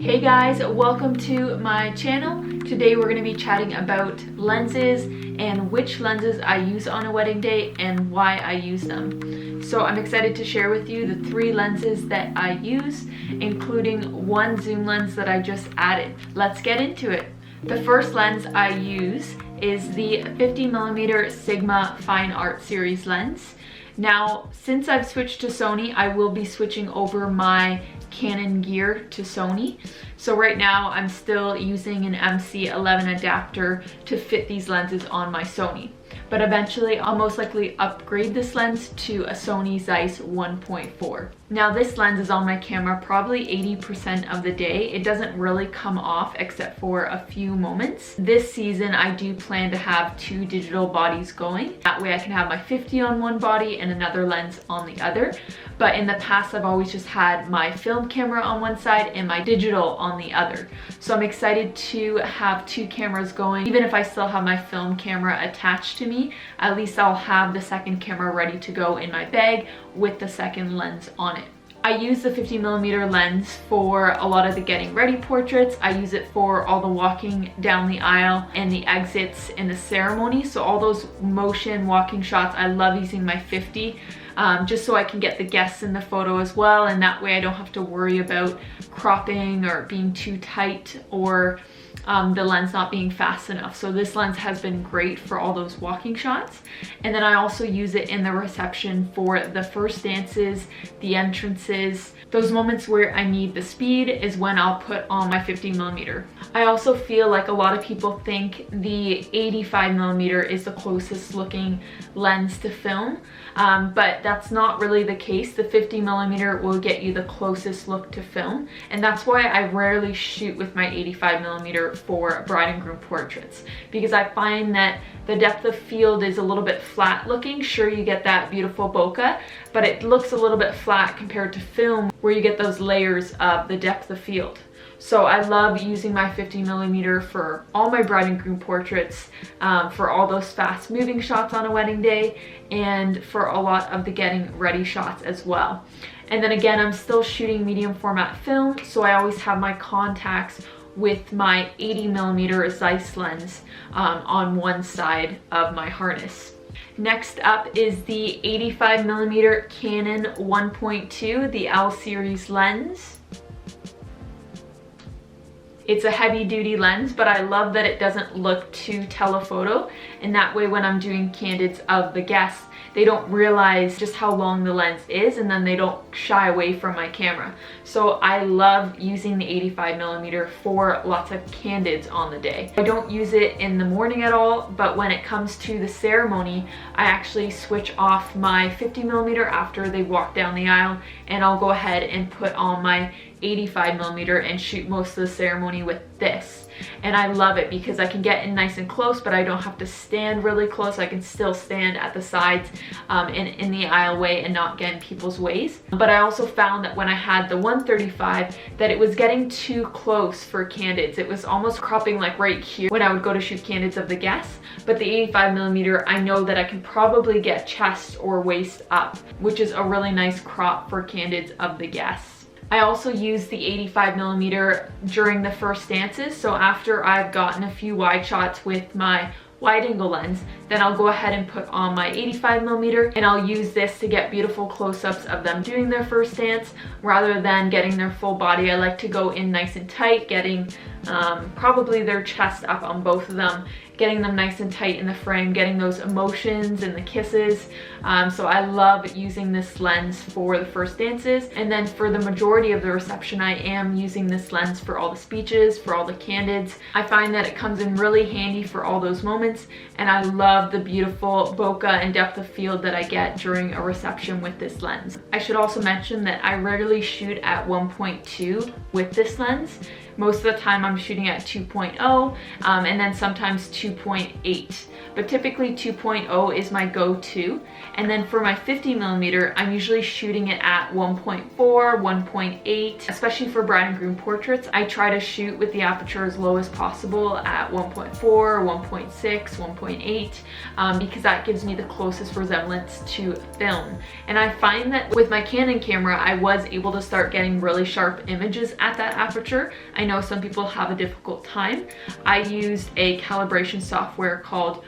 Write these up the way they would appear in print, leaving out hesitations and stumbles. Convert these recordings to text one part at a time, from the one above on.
Hey guys, welcome to my channel. Today we're going to be chatting about lenses and which lenses I use on a wedding day and why I use them. So I'm excited to share with you the 3 lenses that I use, including one zoom lens that I just added. Let's get into it. The first lens I use is the 50mm Sigma Fine Art Series lens. Now, since I've switched to Sony, I will be switching over my Canon gear to Sony. So right now I'm still using an MC11 adapter to fit these lenses on my Sony. But eventually I'll most likely upgrade this lens to a Sony Zeiss 1.4. Now this lens is on my camera probably 80% of the day. It doesn't really come off except for a few moments. This season I do plan to have 2 digital bodies going. That way I can have my 50 on one body and another lens on the other. But in the past I've always just had my film camera on one side and my digital on the other. So I'm excited to have 2 cameras going. Even if I still have my film camera attached to me, at least I'll have the second camera ready to go in my bag with the second lens on it. I use the 50mm lens for a lot of the getting ready portraits. I use it for all the walking down the aisle and the exits in the ceremony. So all those motion walking shots, I love using my 50 just so I can get the guests in the photo as well, and that way I don't have to worry about cropping or being too tight or the lens not being fast enough. So this lens has been great for all those walking shots. And then I also use it in the reception for the first dances, the entrances. Those moments where I need the speed is when I'll put on my 50mm. I also feel like a lot of people think the 85mm is the closest looking lens to film, but that's not really the case. The 50mm will get you the closest look to film, and that's why I rarely shoot with my 85mm for bride and groom portraits, because I find that the depth of field is a little bit flat looking. Sure, you get that beautiful bokeh, but it looks a little bit flat compared to film where you get those layers of the depth of field. So I love using my 50mm for all my bride and groom portraits, for all those fast moving shots on a wedding day, and for a lot of the getting ready shots as well. And then again, I'm still shooting medium format film, so I always have my contacts with my 80mm Zeiss lens on one side of my harness. Next up is the 85mm Canon 1.2, the L series lens. It's a heavy duty lens, but I love that it doesn't look too telephoto, and that way when I'm doing candids of the guests, they don't realize just how long the lens is, and then they don't shy away from my camera. So I love using the 85mm for lots of candids on the day. I don't use it in the morning at all, but when it comes to the ceremony, I actually switch off my 50mm after they walk down the aisle, and I'll go ahead and put on my 85mm and shoot most of the ceremony with this. And I love it because I can get in nice and close, but I don't have to stand really close. I can still stand at the sides in the aisleway and not get in people's ways. But I also found that when I had the 135 that it was getting too close for candids. It was almost cropping like right here when I would go to shoot candids of the guests. But the 85mm, I know that I can probably get chest or waist up, which is a really nice crop for candids of the guests. I also use the 85mm during the first dances, so after I've gotten a few wide shots with my wide angle lens, then I'll go ahead and put on my 85mm, and I'll use this to get beautiful close-ups of them doing their first dance rather than getting their full body. I like to go in nice and tight, getting probably their chest up on both of them, getting them nice and tight in the frame, getting those emotions and the kisses. So I love using this lens for the first dances. And then for the majority of the reception, I am using this lens for all the speeches, for all the candids. I find that it comes in really handy for all those moments, and I love the beautiful bokeh and depth of field that I get during a reception with this lens. I should also mention that I rarely shoot at 1.2 with this lens. Most of the time I'm shooting at 2.0 and then sometimes 2.8. But typically 2.0 is my go-to. And then for my 50mm, I'm usually shooting it at 1.4, 1.8, especially for bride and groom portraits. I try to shoot with the aperture as low as possible at 1.4, 1.6, 1.8, because that gives me the closest resemblance to film. And I find that with my Canon camera, I was able to start getting really sharp images at that aperture. I know some people have a difficult time. I used a calibration software called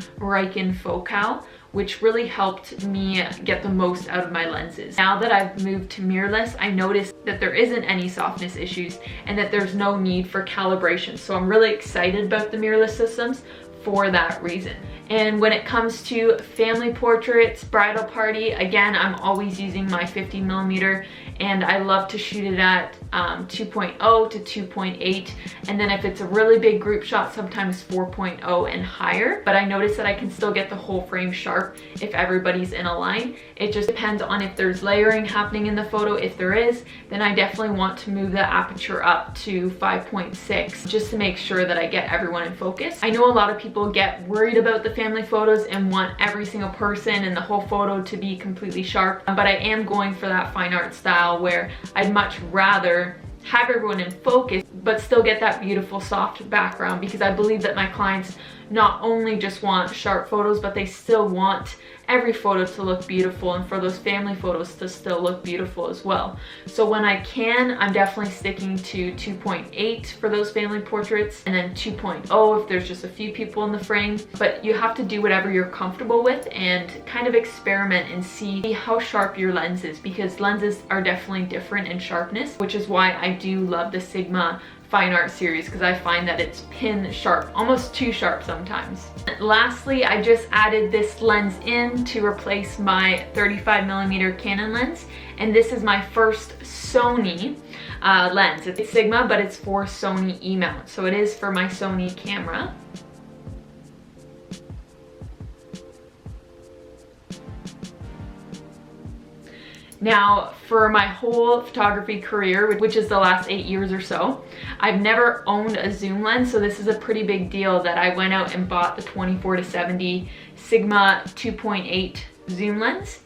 Focal, which really helped me get the most out of my lenses. Now that I've moved to mirrorless, I noticed that there isn't any softness issues and that there's no need for calibration. So I'm really excited about the mirrorless systems for that reason. And when it comes to family portraits, bridal party, again, I'm always using my 50mm, and I love to shoot it at 2.0 to 2.8. And then if it's a really big group shot, sometimes 4.0 and higher. But I notice that I can still get the whole frame sharp if everybody's in a line. It just depends on if there's layering happening in the photo. If there is, then I definitely want to move the aperture up to 5.6 just to make sure that I get everyone in focus. I know a lot of people get worried about the family photos and want every single person and the whole photo to be completely sharp, but I am going for that fine art style where I'd much rather have everyone in focus but still get that beautiful soft background, because I believe that my clients not only just want sharp photos, but they still want every photo to look beautiful and for those family photos to still look beautiful as well. So when I can, I'm definitely sticking to 2.8 for those family portraits, and then 2.0 if there's just a few people in the frame. But you have to do whatever you're comfortable with and kind of experiment and see how sharp your lens is, because lenses are definitely different in sharpness, which is why I do love the Sigma fine art series, because I find that it's pin sharp, almost too sharp sometimes. Lastly, I just added this lens in to replace my 35mm Canon lens, and this is my first Sony lens. It's Sigma, but it's for Sony E-mount, so it is for my Sony camera. Now, for my whole photography career, which is the last 8 years or so, I've never owned a zoom lens, so this is a pretty big deal that I went out and bought the 24-70 Sigma 2.8 zoom lens.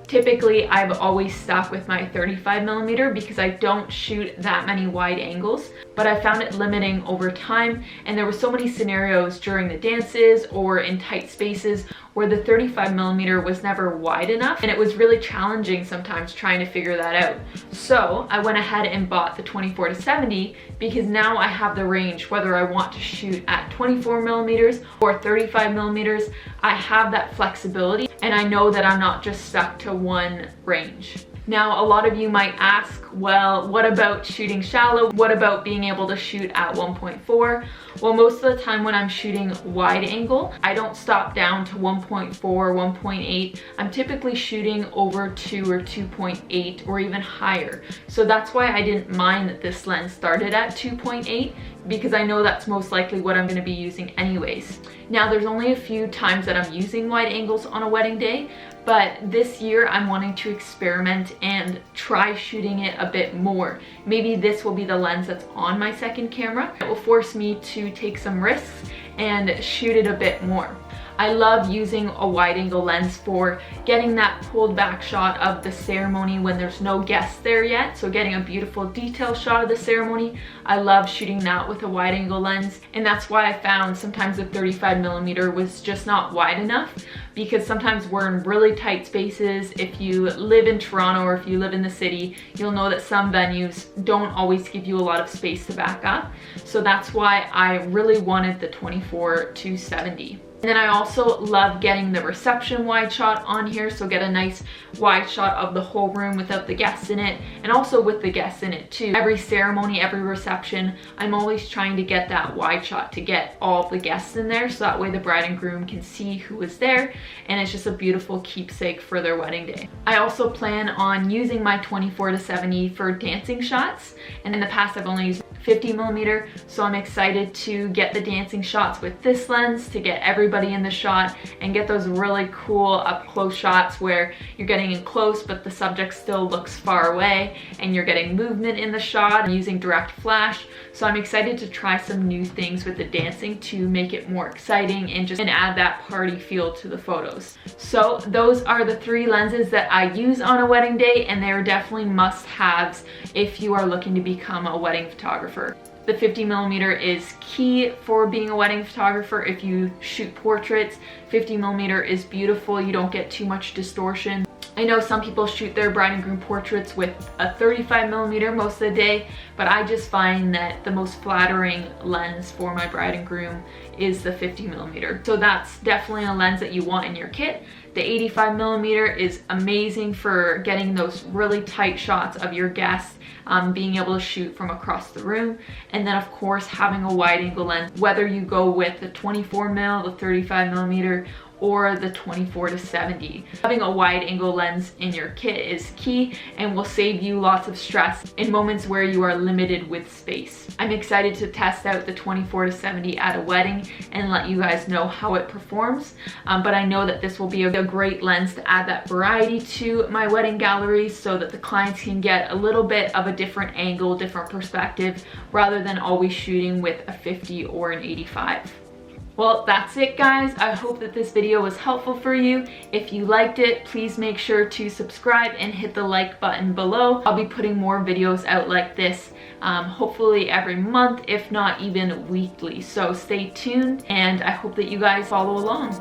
Typically, I've always stuck with my 35mm because I don't shoot that many wide angles, but I found it limiting over time, and there were so many scenarios during the dances or in tight spaces where the 35mm was never wide enough, and it was really challenging sometimes trying to figure that out. So I went ahead and bought the 24-70 because now I have the range, whether I want to shoot at 24mm or 35mm, I have that flexibility, and I know that I'm not just stuck to one range. Now, a lot of you might ask, well, what about shooting shallow? What about being able to shoot at 1.4? Well, most of the time when I'm shooting wide angle, I don't stop down to 1.4, 1.8. I'm typically shooting over 2 or 2.8 or even higher. So that's why I didn't mind that this lens started at 2.8, because I know that's most likely what I'm going to be using anyways. Now, there's only a few times that I'm using wide angles on a wedding day, but this year I'm wanting to experiment and try shooting it a bit more. Maybe this will be the lens that's on my second camera. It will force me to take some risks and shoot it a bit more. I love using a wide angle lens for getting that pulled back shot of the ceremony when there's no guests there yet. So getting a beautiful detail shot of the ceremony. I love shooting that with a wide angle lens. And that's why I found sometimes the 35mm was just not wide enough, because sometimes we're in really tight spaces. If you live in Toronto or if you live in the city, you'll know that some venues don't always give you a lot of space to back up. So that's why I really wanted the 24-70. And then I also love getting the reception wide shot on here, so get a nice wide shot of the whole room without the guests in it, and also with the guests in it too. Every ceremony, every reception, I'm always trying to get that wide shot to get all the guests in there, so that way the bride and groom can see who was there, and it's just a beautiful keepsake for their wedding day. I also plan on using my 24-70 for dancing shots, and in the past I've only used 50mm, so I'm excited to get the dancing shots with this lens to get everybody in the shot and get those really cool up close shots where you're getting in close but the subject still looks far away and you're getting movement in the shot. I'm using direct flash, so I'm excited to try some new things with the dancing to make it more exciting and add that party feel to the photos. So those are the 3 lenses that I use on a wedding day, and they're definitely must-haves if you are looking to become a wedding photographer. The 50mm is key for being a wedding photographer. If you shoot portraits, 50mm is beautiful. You don't get too much distortion. I know some people shoot their bride and groom portraits with a 35mm most of the day, but I just find that the most flattering lens for my bride and groom is the 50mm. So that's definitely a lens that you want in your kit. The 85mm is amazing for getting those really tight shots of your guests, being able to shoot from across the room. And then of course having a wide angle lens, whether you go with the 24mm, the 35mm, or the 24-70. Having a wide angle lens in your kit is key and will save you lots of stress in moments where you are limited with space. I'm excited to test out the 24-70 at a wedding and let you guys know how it performs, but I know that this will be a great lens to add that variety to my wedding galleries so that the clients can get a little bit of a different angle, different perspective, rather than always shooting with a 50 or an 85. Well, that's it guys. I hope that this video was helpful for you. If you liked it, please make sure to subscribe and hit the like button below. I'll be putting more videos out like this, hopefully every month, if not even weekly. So stay tuned, and I hope that you guys follow along.